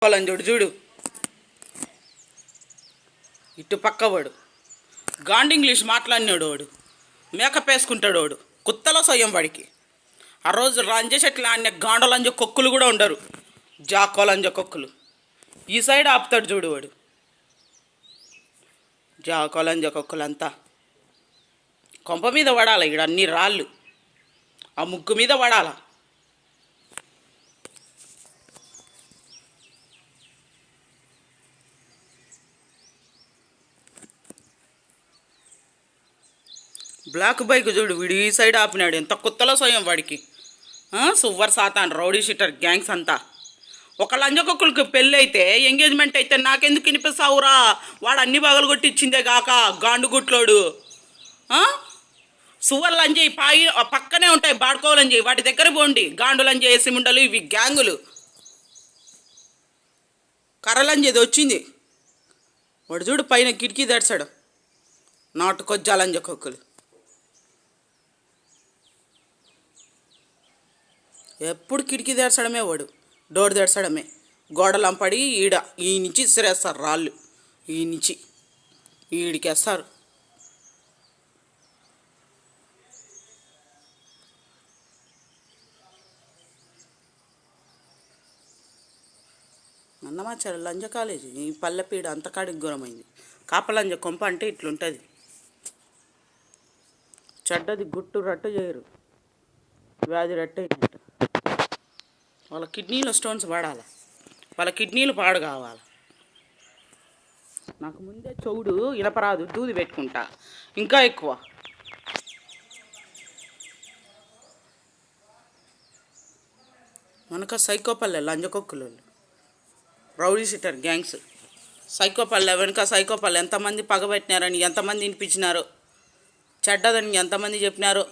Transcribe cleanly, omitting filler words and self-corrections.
వాళ్ళని చూడు చూడు ఇటు పక్కవాడు గాండ్ ఇంగ్లీష్ మాట్లాడినాడు వాడు మేకప్ వేసుకుంటాడు వాడు కుత్తలో సొయ్యం వాడికి ఆ రోజు రంజేసెట్లు ఆడిన గాండలంజ కొక్కులు కూడా ఉండరు జాకోలంజ కొక్కులు ఈ సైడ్ ఆపుతాడు చూడు వాడు జాకోలంజ కొక్కులంతా కొంప మీద పడాలి ఇక్కడ అన్ని రాళ్ళు ఆ ముగ్గు మీద పడాల బ్లాక్ బైక్ చూడు వీడు ఈ సైడ్ ఆపినాడు ఎంత కుత్తలో సోయం వాడికి సువ్వర్ సాతాన్ రౌడీ షీటర్ గ్యాంగ్స్ అంతా ఒక లంజకొక్కులకి పెళ్ళి అయితే ఎంగేజ్మెంట్ అయితే నాకెందుకు వినిపిస్తావురా వాడు అన్ని బాగలు కొట్టి ఇచ్చిందే కాక గాండుగుట్లోడు సువ్వర్ లంజి పాయి పక్కనే ఉంటాయి బాడుకోవాలంజి వాటి దగ్గర పోండి గాండు లంజి సిమెంటలు ఇవి గ్యాంగులు కర్రలంజి ఇది వచ్చింది వాడు చూడు పైన కిటికీ తెరిచాడు నాటుకొజ్జాలంజ కొక్కులు ఎప్పుడు కిటికీ తెరచడమే వాడు డోర్ తెరచడమే గోడలంపడి ఈ నుంచి ఇసిరేస్తారు రాళ్ళు ఈ నుంచి ఈడికేస్తారు అన్నమాచారు లంజ కాలేజీ ఈ పల్లెపీడ అంతకాడికి ఘోరమైంది కాపలంజ కొంప అంటే ఇట్లుంటుంది చెడ్డది గుట్టు రట్టు చేయరు వ్యాధి రట్టయినట్టు వాళ్ళ కిడ్నీలో స్టోన్స్ పడాలి వాళ్ళ కిడ్నీలు పాడు కావాలి నాకు ముందే చెవుడు ఇనపరాదు దూది పెట్టుకుంటా ఇంకా ఎక్కువ మనక సైకోపల్లె లంజకొక్కులు రౌడీ షీటర్ గ్యాంగ్స్ సైకోపల్లె వెనుక సైకోపల్లె ఎంతమంది పగబెట్టినారని ఎంతమంది వినిపించినారో చెడ్డదని ఎంతమంది చెప్పినారో